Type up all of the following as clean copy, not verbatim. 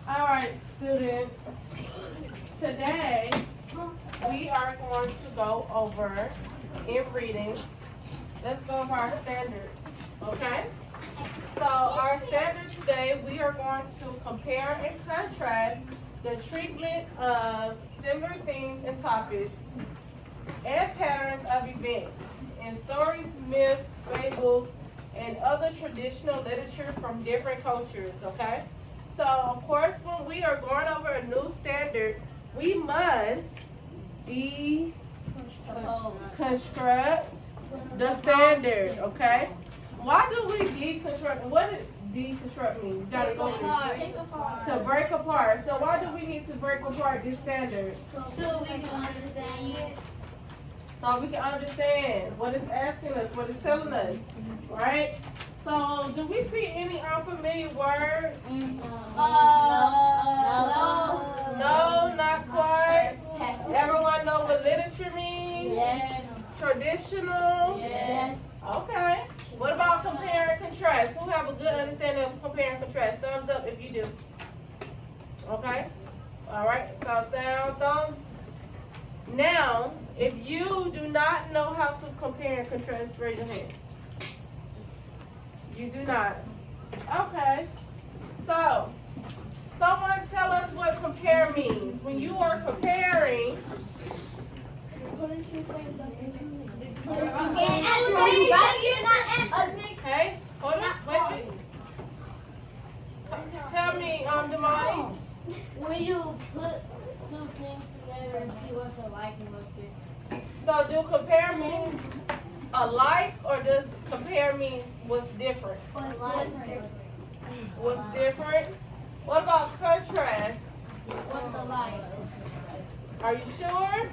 All right, students. Today we are going to go over in reading. Let's go over our standards. Okay? So our standard today, we are going to compare and contrast the treatment of similar themes and topics and patterns of events in stories, myths, fables, and other traditional literature from different cultures, okay? So, of course, when we are going over a new standard, we must deconstruct the standard, okay? Why do we deconstruct? What does deconstruct mean? You gotta go to break apart. So why do we need to break apart this standard? So we can understand it. So we can understand what it's asking us, what it's telling us, right? So do we see any unfamiliar words? No, not quite. Everyone know what literature means? Yes. Traditional? Yes. Okay. What about compare and contrast? Who have a good understanding of compare and contrast? Thumbs up if you do. Okay. All right. Thumbs down. Thumbs. Now, if you do not know how to compare and contrast, raise your hand. You do not. Okay. So, someone tell us what compare means. When you are comparing, okay? Hold on. Wait. Tell me, Damani. When you put two things together and see what's alike and what's different. So, do compare means alike, or does compare mean what's different? What's different? What about contrast? What's alike? Are you sure?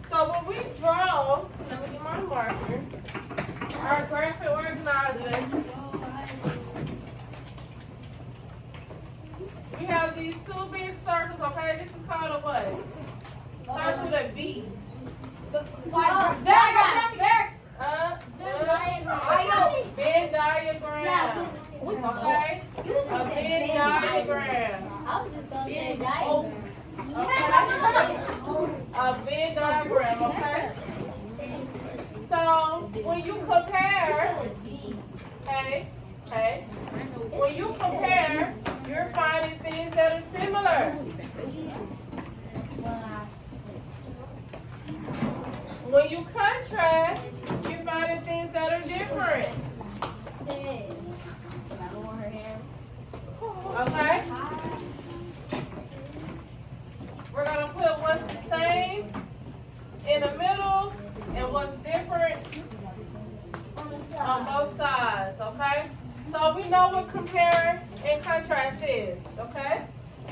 So when we draw, let me get my marker, our graphic organizer, we have these two big circles, okay? This is called a what? Starts with a V. Venn diagram. Okay? A Venn diagram. I was just gonna say diagram. A Venn diagram, okay? So when you compare, hey, when you compare, you're finding things that are similar. When you contrast, you're finding things that are different. Okay? We're going to put what's the same in the middle and what's different on both sides, okay? So we know what compare and contrast is, okay?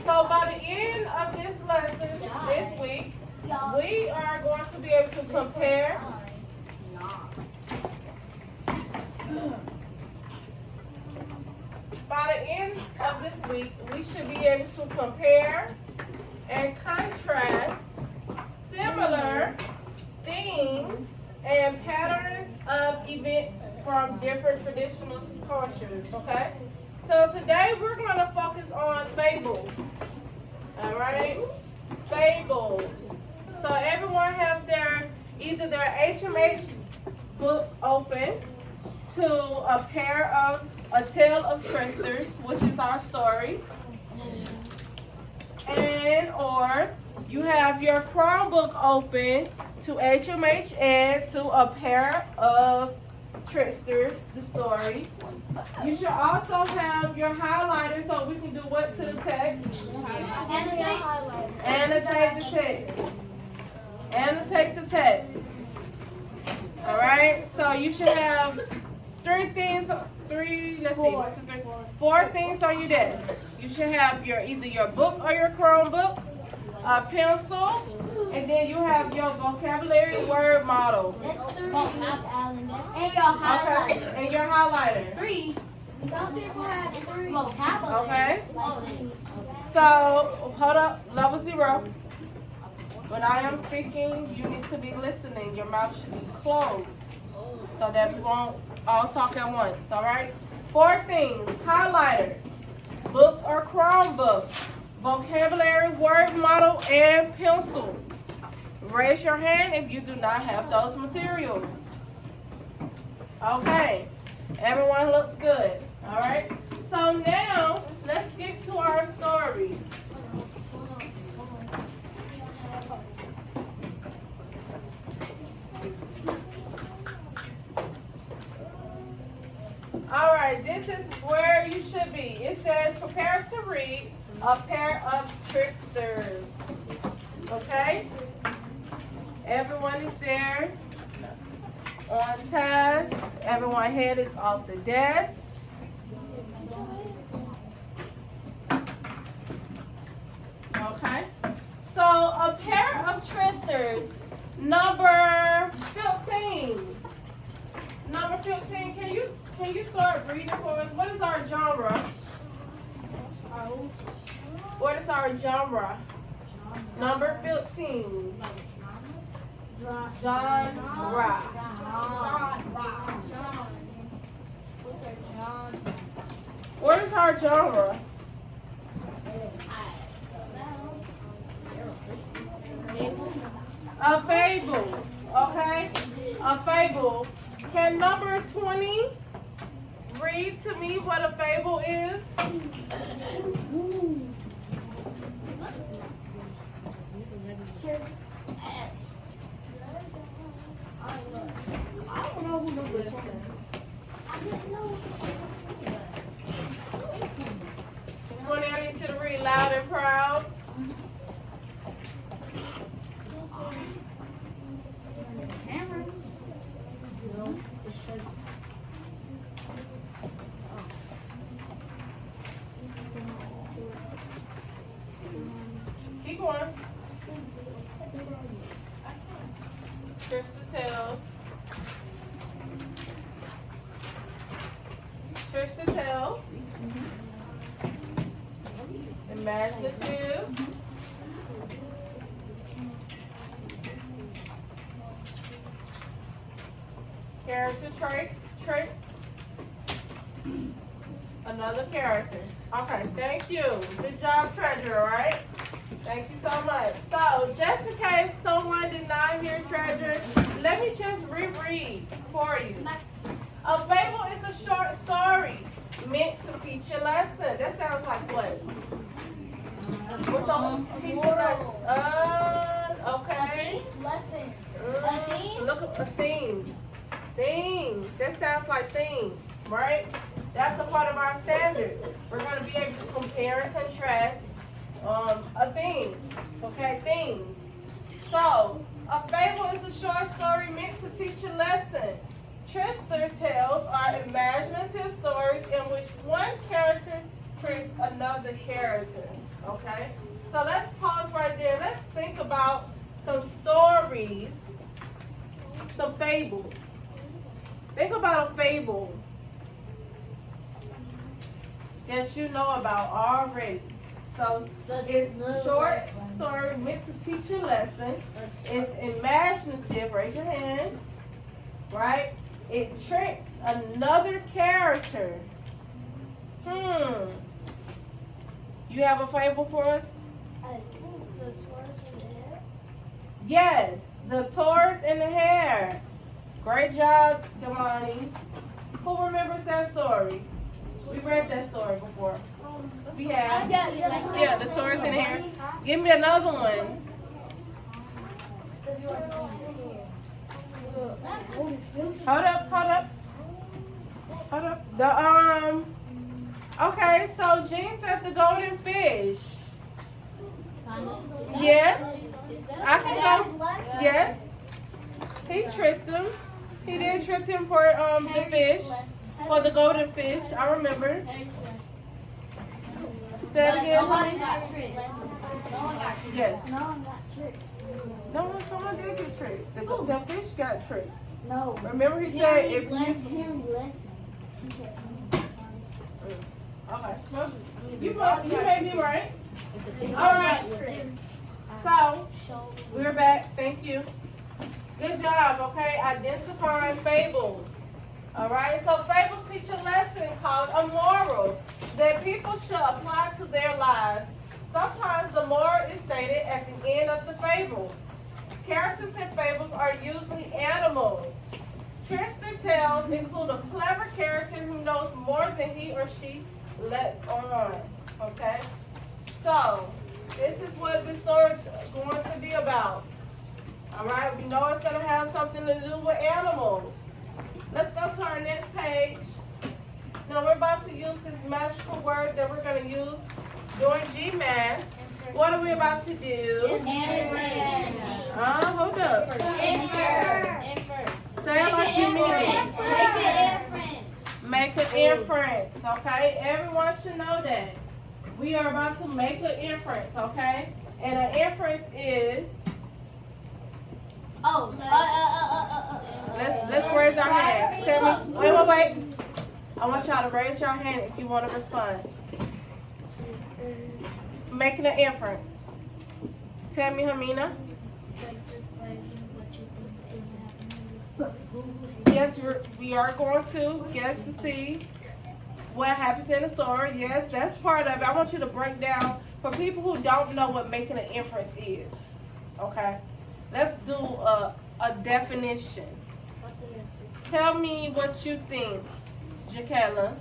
So by the end of this lesson this week, we are going to be able to compare by the end of this week, we should be able to compare and contrast similar themes and patterns of events from different traditional cultures, okay? So today we're going to focus on fables, all right? Fables. So everyone have either their HMH book open to a tale of tricksters, which is our story, and or you have your Chromebook open to HMH and to a pair of tricksters, the story. You should also have your highlighter so we can do what to the text? Annotate the text. Annotate the text. Alright, so you should have four things on your desk. You should have either your book or your Chromebook, a pencil, and then you have your vocabulary word model. And your highlighter. Okay, and your highlighter. 3. Some people have 3. Vocabulary. Okay. Oh, So, hold up, level 0. When I am speaking, you need to be listening. Your mouth should be closed so that we won't all talk at once, all right? 4 things. Highlighter. book or Chromebook, vocabulary, word model, and pencil. Raise your hand if you do not have those materials. Okay, everyone looks good. All right, so now let's get to our stories. All right, this is where you should be. It says, prepare to read A Pair of Tricksters. Okay? Everyone is there on task. Everyone's head is off the desk. Okay? So, A Pair of Tricksters, number 15. Number 15, can you start reading for us? What is our genre? What is our genre? Number 15. Genre. What is our genre? A fable. Okay? A fable. Can number 20 read to me what a fable is? I don't know who to listen. Twenty, I need you to read loud and proud. Keep going. Trips to tell. Trips to tell. Imaginative. Character trait. Another character. Okay, thank you. Good job, Treasure, all right? Thank you so much. So, just in case someone did not hear Treasure, let me just reread for you. A fable is a short story meant to teach a lesson. That sounds like what? What's on teach a lesson? Okay. Lesson. A theme? Look at a theme. Theme. That sounds like theme, right? That's a part of our standard. We're going to be able to compare and contrast a theme. Okay, themes. So, a fable is a short story meant to teach a lesson. Trickster tales are imaginative stories in which one character tricks another character. Okay? So let's pause right there. Let's think about some stories, some fables. Think about a fable that you know about already. So it's short story meant to teach a lesson. It's imaginative. Raise your hand. Right? It tricks another character. You have a fable for us? Yes, the Taurus in the hair. Great job, Damani. Who remembers that story? We read that story before. We have. Yeah, the Taurus in the hair. Give me another one. Hold up. Okay, so Jean said the golden fish. Yes. I can go. Yes. He tricked him. He did trick him for the fish. For the golden fish. I remember. Say it again. No one got tricked. Yes. No one got tricked. No, someone did get tricked. The fish got tricked. No. Remember he said if you... Okay. Well, you may be right. All right. So, we're back. Thank you. Good job, okay? Identifying fables. All right? So, fables teach a lesson called a moral. that people should apply to their lives. Sometimes the moral is stated at the end of the fable. Characters in fables are usually animals. Trickster tales include a clever character who knows more than he or she lets on. Okay? So, this is what this story is going to be about. Alright, we know it's going to have something to do with animals. Let's go to our next page. Now we're about to use this magical word that we're going to use during GMAS. What are we about to do? Hold up. Say it like you mean it. Make an inference, okay? Everyone should know that. We are about to make an inference, okay? And an inference is... Let's raise our hand. Tell me. Wait. I want y'all to raise your hand if you want to respond. Making an inference. Tell me, Hamina. Yes, we are going to guess to see what happens in the story. Yes, that's part of it. I want you to break down for people who don't know what making an inference is. Okay? Let's do a definition. Tell me what you think, Jakella.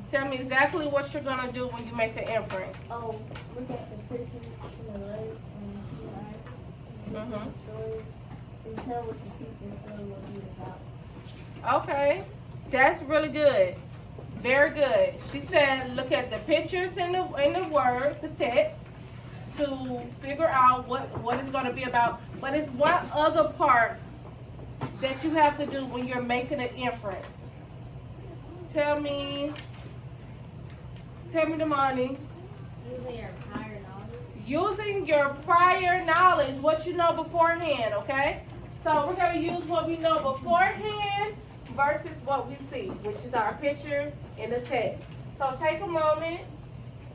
Tell me exactly what you're going to do when you make an inference. Oh, look at the pictures to the right and the story and tell what the people feel what it's about. Okay, that's really good. Very good. She said look at the pictures and the words, the text, to figure out what it's going to be about. But it's one other part that you have to do when you're making an inference. Tell me, Damani. Using your prior knowledge, what you know beforehand, okay? So we're going to use what we know beforehand versus what we see, which is our picture and the text. So take a moment,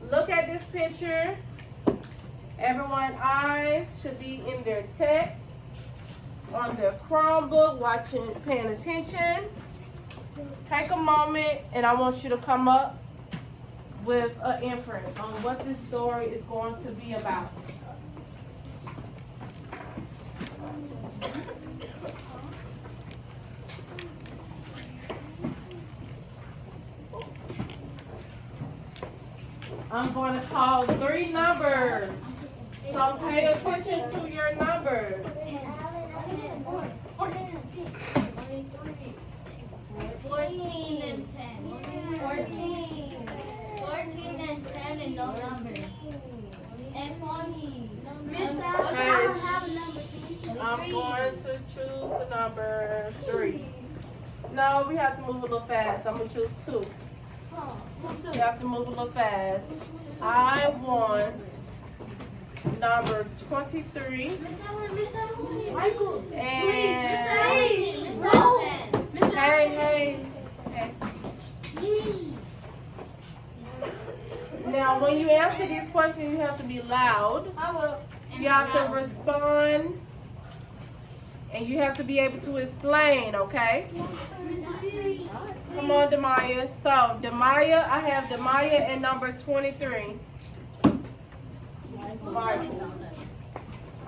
look at this picture. Everyone's eyes should be in their text, on their Chromebook, paying attention. Take a moment, and I want you to come up with an inference on what this story is going to be about. I'm going to call 3 numbers. So pay attention to your numbers. 14 and 10. 14 and 10 and no number. And 20. Miss Alice, I don't have a number. I'm going to choose the number 3. No, we have to move a little fast. I'm going to choose 2. You have to move a little fast. I want number 23. Miss Ellen. Michael. And Miss Ellen. hey. Now, when you answer these questions, you have to be loud. I will. You have to respond, and you have to be able to explain, okay? Come on, Demaya. So, Demaya, I have Demaya and number 23. Michael.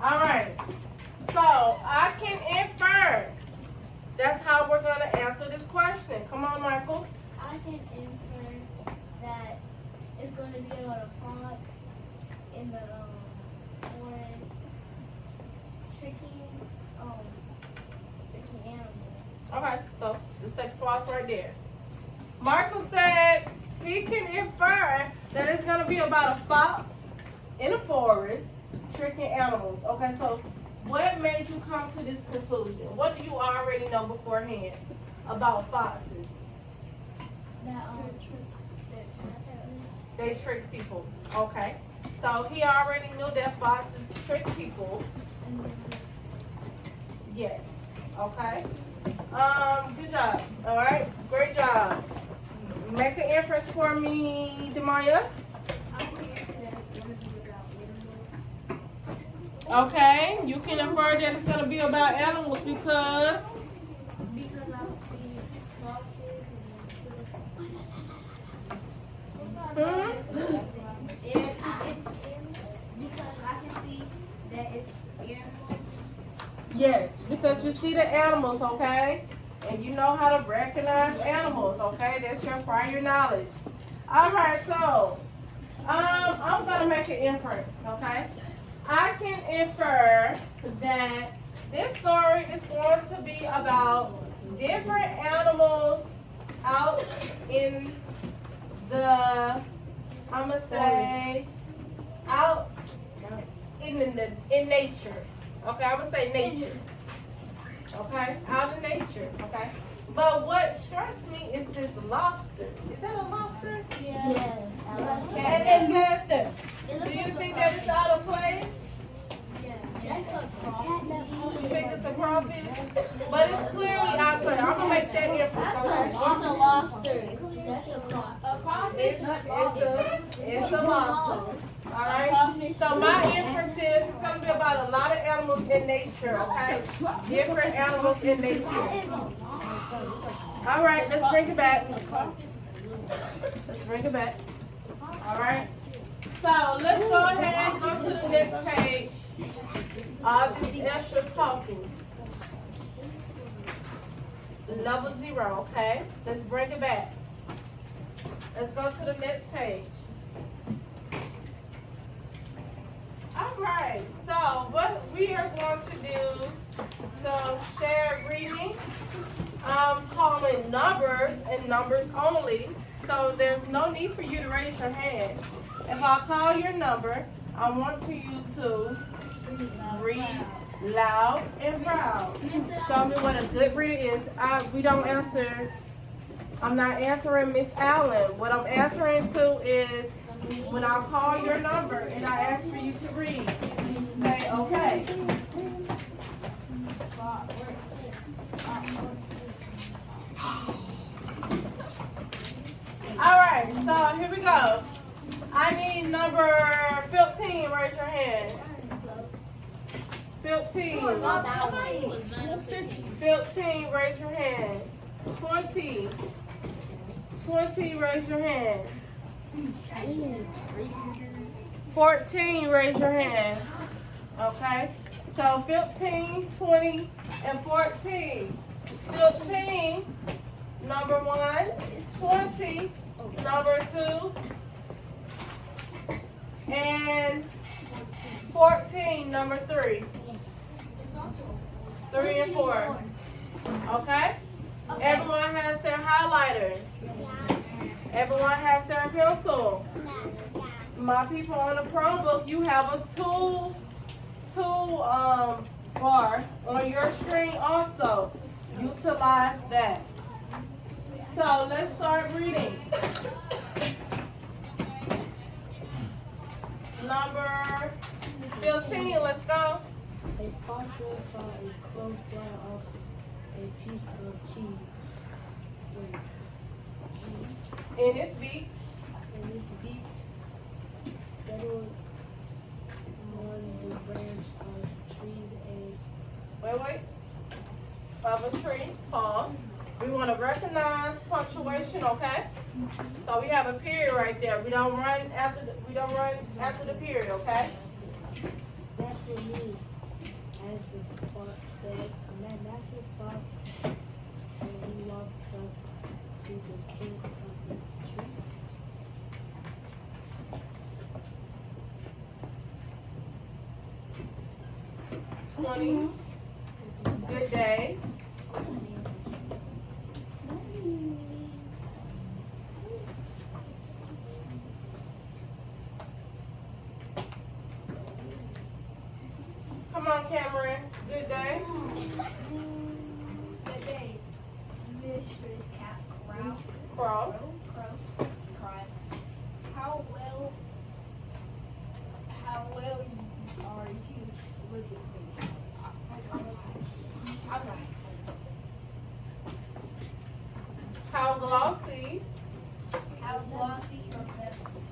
All right. So, I can infer. That's how we're going to answer this question. Come on, Michael. I can infer that it's going to be about a fox in the forest tricking animals. Okay, so the second clause right there. Michael said he can infer that it's going to be about a fox in a forest tricking animals. Okay, so what made you come to this conclusion? What do you already know beforehand about foxes? They trick people. Okay, so he already knew that foxes trick people. Yes. Okay. Good job. All right. Great job. Make an inference for me, Demaya. Okay, you can infer that it's gonna be about animals because Because I see foxes hmm? it's because I can see that it's animals. Yes, because you see the animals, okay? And you know how to recognize animals, okay? That's your prior knowledge. Alright, so I'm gonna make an inference, okay? I can infer that this story is going to be about different animals out in the, I'm gonna say, out in nature. Okay, I'm gonna say nature. Okay, out in nature. Okay, but what strikes me is this lobster. Is that a lobster? Yeah. And it says, do you think that it's out of place? That's a crawfish. You think it's a crawfish? But it's clearly out there. I'm gonna make that inference. Okay? It's a lobster. That's a crawfish. A crawfish. It's a lobster. Alright? So my inference is it's gonna be about a lot of animals in nature, okay? Different animals in nature. Alright, let's bring it back. Let's bring it back. Alright? So let's go ahead and go to the next page. This is extra talking. Level 0, okay? Let's bring it back. Let's go to the next page. Alright, so what we are going to do, so shared reading, calling numbers and numbers only. So there's no need for you to raise your hand. If I call your number, I want for you to read loud and proud. Show me what a good reader is. We don't answer. I'm not answering Miss Allen. What I'm answering to is when I call your number and I ask for you to read. Say okay. All right. So here we go. I need number 15. Raise your hand. 15. 15, raise your hand. 20. 20, raise your hand. 14, raise your hand. Okay? So 15, 20, and 14. 15, number 1. 20, number 2. And 14, number 3. 3 and 4. Okay? Everyone has their highlighter. Everyone has their pencil. My people on the Chromebook, you have a tool bar on your screen also. Utilize that. So let's start reading. Number 15, let's go. A fox saw a crow fly off a piece of cheese. In its beak. And its beak settled on the branch of trees Wait. Of a tree. Pause. We want to recognize punctuation, okay? So we have a period right there. We don't run after the period, okay? That's for me, as the fox said. That's the fox, and he walked up to the trunk of the tree. Good day. Come on, Cameron. Good day. Good day, Mistress Cat Crow. Crow. Cried. How well are you with me? I'm not. How glossy. How glossy your feathers.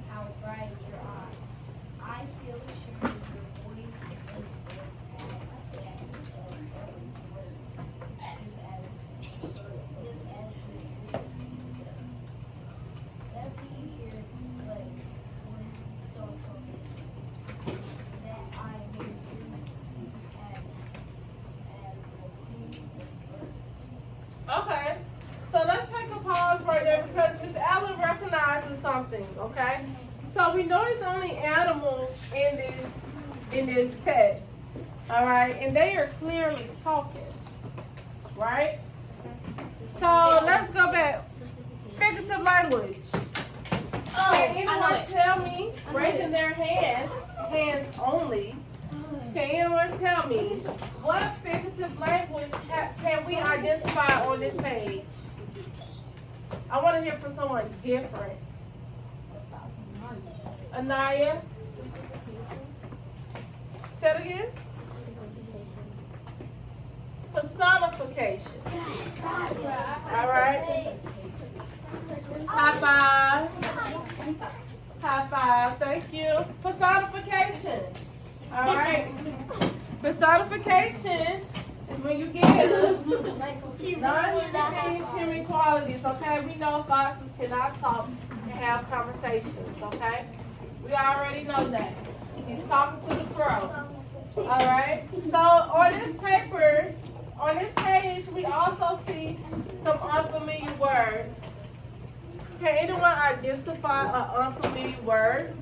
How bright your eye. I feel sure your voice there because Miss Allen recognizes something, okay? So we know it's only animals in this text, all right? And they are clearly talking, right? So let's go back. Figurative language. Can anyone tell me, raising their hands only, can anyone tell me what figurative language can we identify on this page? I want to hear from someone different. Anaya? Say it again. Personification. All right. High five. High five. Thank you. Personification. All right. Personification is when you give non-human things human qualities. Okay. We know foxes cannot talk and have conversations. Okay. We already know that. He's talking to the crow. All right. So on this paper, on this page, we also see some unfamiliar words. Can anyone identify an unfamiliar word?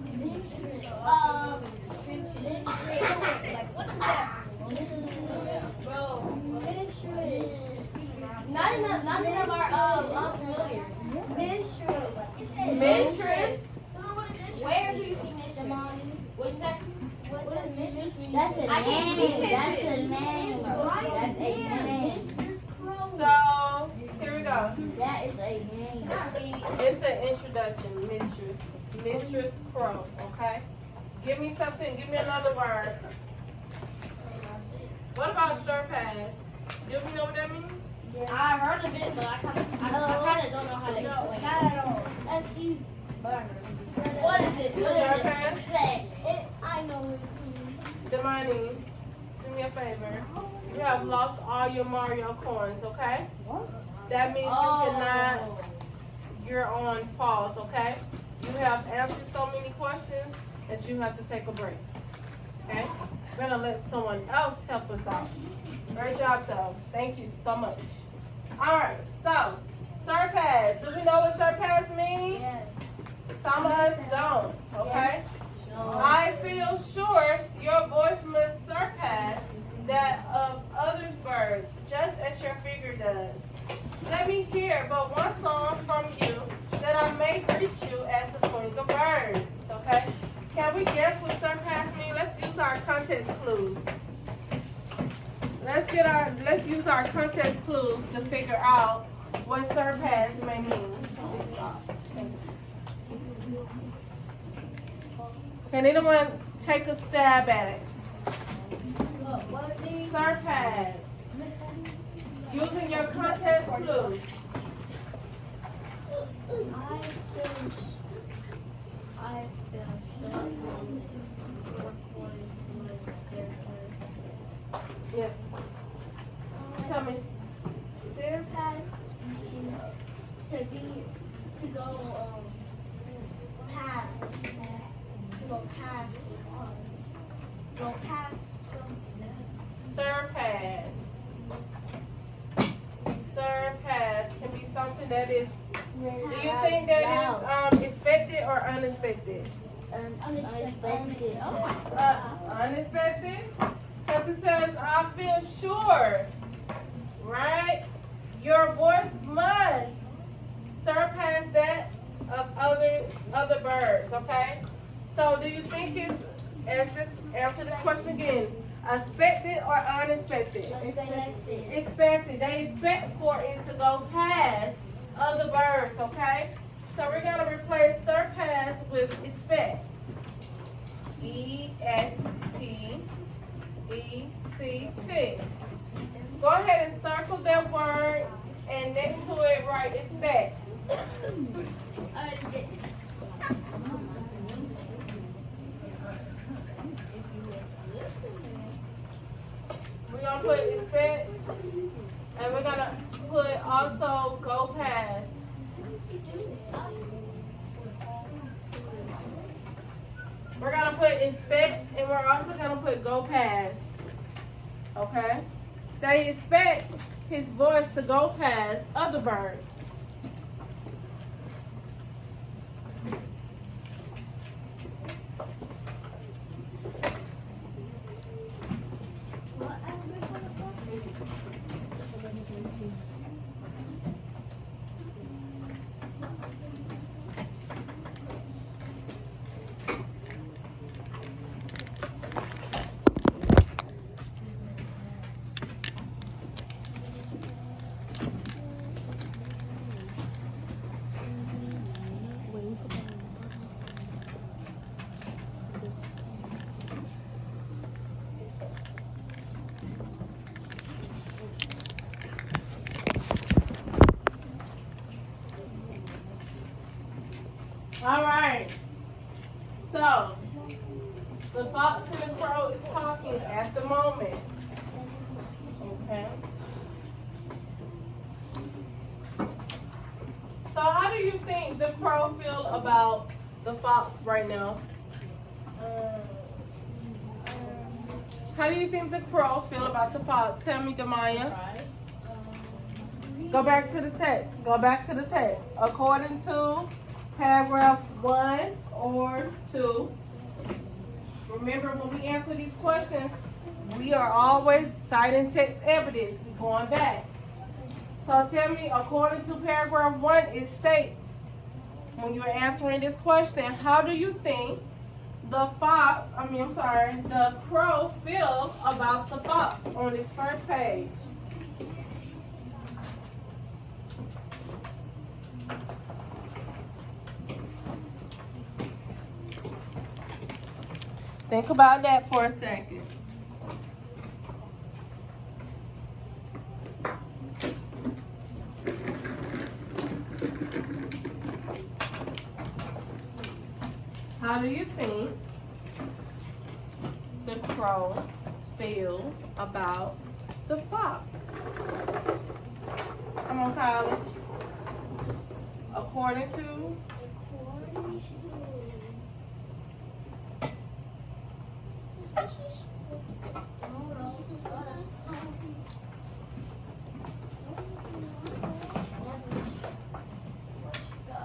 None of them are unfamiliar. Mistress. Where do you see mistress? What'd you say? That's a name. That's a name. That's a name. So, here we go. That is a name. It's an introduction, mistress. Mistress Crow, okay? Give me something, give me another word. What about surpass? Do we know what that means? I heard of it, but I kind of don't know how to explain it. Not at all. That's easy. What is it? Surpass? Say it. I know what it means. Demani, do me a favor. You have lost all your Mario coins, okay? That means you cannot, you're on pause, okay? You have answered so many questions that you have to take a break, okay? We're gonna let someone else help us out. Great job, though. Thank you so much. All right, so surpass. Do we know what surpass means? Yes. Some of us don't, okay? I feel sure your voice must surpass that of other birds, just as your figure does. Let me hear but one song from you that I may greet you as the queen of birds, okay? Can we guess what surpass means? Let's use our context clues. Let's use our context clues to figure out what surpass may mean. Can anyone take a stab at it? Surpass. Using your context clues. Yeah. Tell me. Surpass means to go past something. Surpass. Surpass can be something that is. Do you think that is expected or unexpected? Unexpected. Unexpected? Because it says, I feel sure, right? Your voice must surpass that of other birds, okay? So do you think it's, answer this question again, expected or unexpected? Expected. They expect for it to go past other birds, okay? So we're going to replace surpass with expect. E-S-P-E-C-T. Go ahead and circle that word and next to it write expect. We're going to put expect and we're going to put also go past. We're going to put expect and we're also going to put go past. Okay? They expect his voice to go past other birds. crow feel about the fox right now? How do you think the crow feel about the fox? Tell me, Demaya. Go back to the text. Go back to the text. According to paragraph 1 or 2. Remember, when we answer these questions, we are always citing text evidence. We're going back. So tell me, according to paragraph 1, it states, when you're answering this question, how do you think the crow feels about the fox on this first page? Think about that for a second. How do you think the crow feel about the fox? Come on, Kylie. According to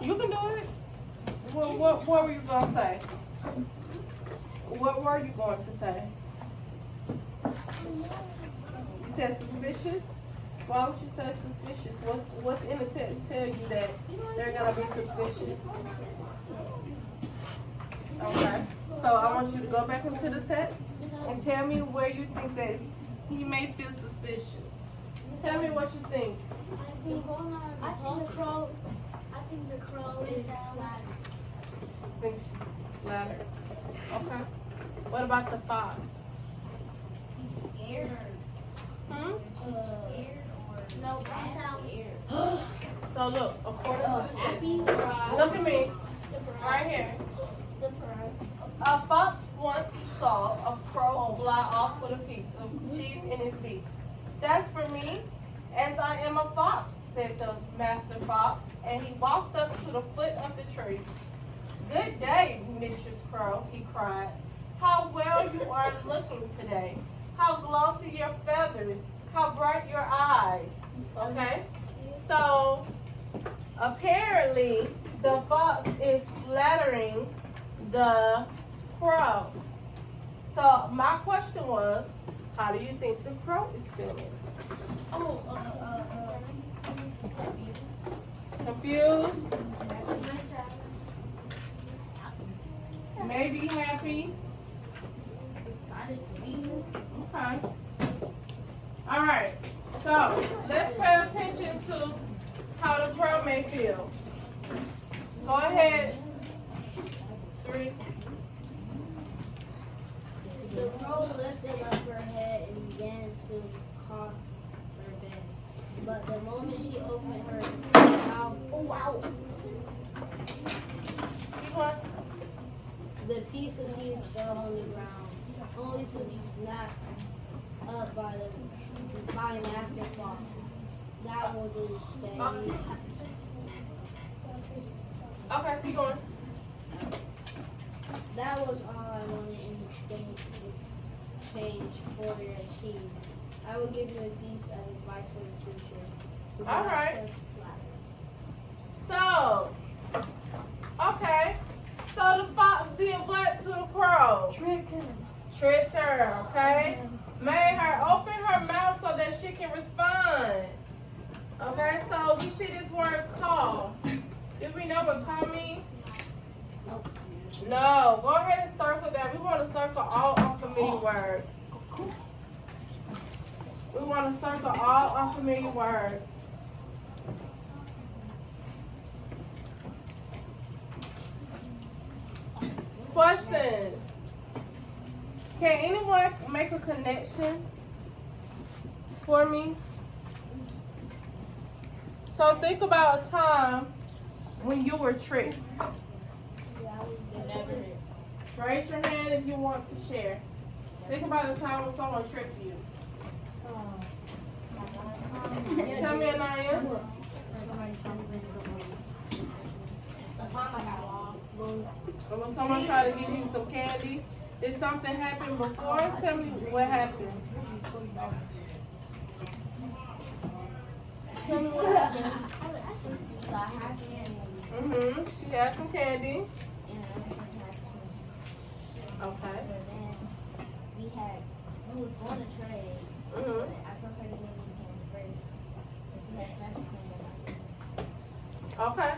you can do it. What were you going to say? What were you going to say? You said suspicious? Why would you say suspicious? What's in the text tell you that they're going to be suspicious? Okay. So I want you to go back into the text and tell me where you think that he may feel suspicious. Tell me what you think. I think the crow is flattered. Think she's flattered. Okay. What about the fox? He's scared. Hmm? Scared or no? That's how scared. So look, according to the Happy. text, look at me, right here. Surprise. A fox once saw a crow fly off with a piece of cheese in his beak. That's for me, as I am a fox, said the master fox, and he walked up to the foot of the tree. Good day, Mistress Crow, he cried. How well you are looking today. How glossy your feathers. How bright your eyes. Okay? So, apparently, the fox is flattering the crow. So, my question was, how do you think the crow is feeling? Confused? Maybe happy? Excited to be here. Okay. All right. So let's pay attention to how the crow may feel. Go ahead. 3. The crow lifted up her head and began to cock her best. But the moment she opened her mouth, Keep going. the piece of cheese fell on the ground, only to be snapped up by Master Fox. That will do, say. Okay, keep going. That was all I wanted in exchange for your cheese. I will give you a piece of advice for the future. All right. So, okay. So the fox did what to the crow? Tricked her, okay? Made her open her mouth so that she can respond. Okay, so we see this word call. Do we know what call means? No. Go ahead and circle that. We want to circle all unfamiliar words. We want to circle all unfamiliar words. Question. Can anyone make a connection for me? So think about a time when you were tricked. Raise your hand if you want to share. Think about a time when someone tricked you. Tell me, Anaya. Or when someone try to give you some candy, did something happen before? Tell me what happened. Tell me what happened. So I had candy, She had some candy. and I just had candy. Okay. So then we was going to trade. But I told her to give me candy first, and she had special candy in my Okay.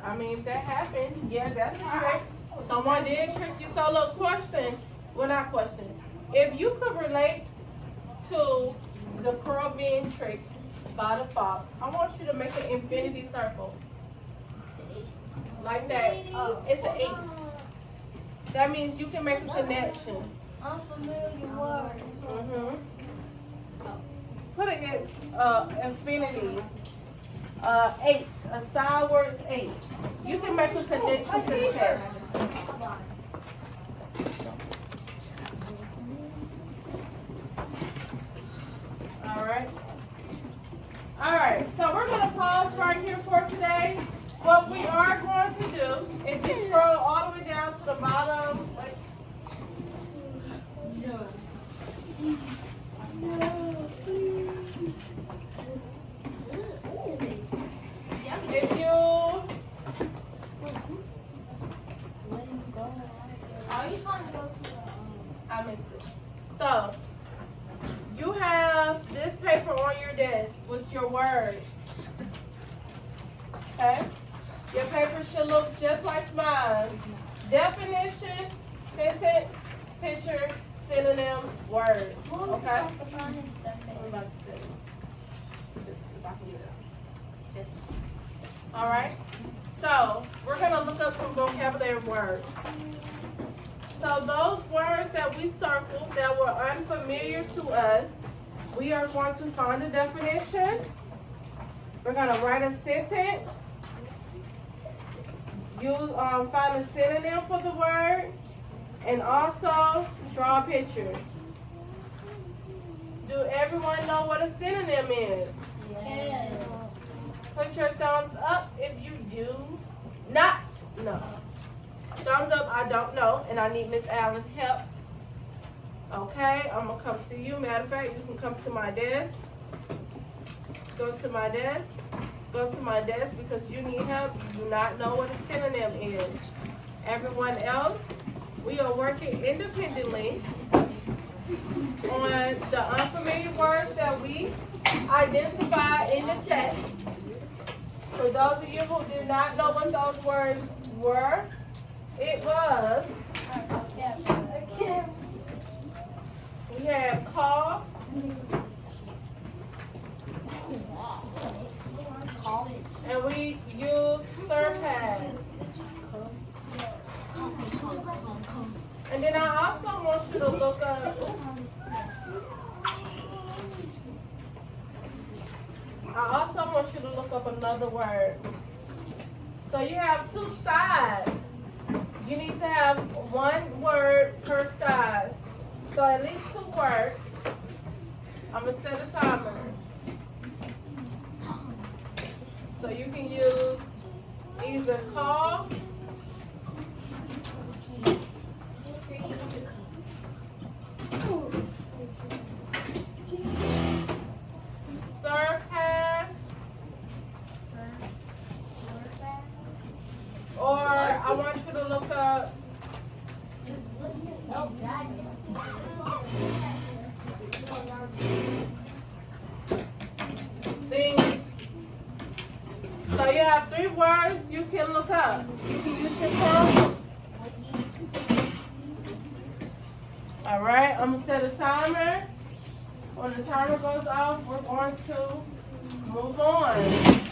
I mean, if that happened, yeah, that's a trick. Someone did trick you. So look, question. Well, not question. If you could relate to the pearl being tricked by the fox, I want you to make an infinity circle. Like that. It's an 8. That means you can make a connection. unfamiliar word. Put it infinity. 8. A side word's 8. You can make a connection to the text. Alright, so we're going to pause right here for today. What we are going to do, if you scroll all the way down to the bottom, if you, Are you trying to go to I missed it. So, you have this paper on your desk with your words. Okay? Your paper should look just like mine. Definition, sentence, picture, synonym, word. Okay? Alright? So, we're going to look up some vocabulary words. So those words that we circled that were unfamiliar to us, we are going to find a definition. We're going to write a sentence. Find a synonym for the word. And also draw a picture. Do everyone know what a synonym is? Yes. Put your thumbs up if you do not know. Thumbs up, I don't know, and I need Miss Allen's help. Okay, I'm going to come see you. Matter of fact, you can come to my desk. Go to my desk. Go to my desk because you need help. You do not know what a synonym is. Everyone else, we are working independently on the unfamiliar words that we identify in the text. For those of you who did not know what those words were, it was, we had call, and we used surpass. And then I also want you to look up, another word. So you have 2 sides. You need to have 1 word per side. So at least 2 words. I'm going to set a timer. So you can use either call, surpass, or I want you to look up things. So you have 3 words you can look up. You can use your phone. All right, I'm going to set a timer. When the timer goes off, we're going to move on.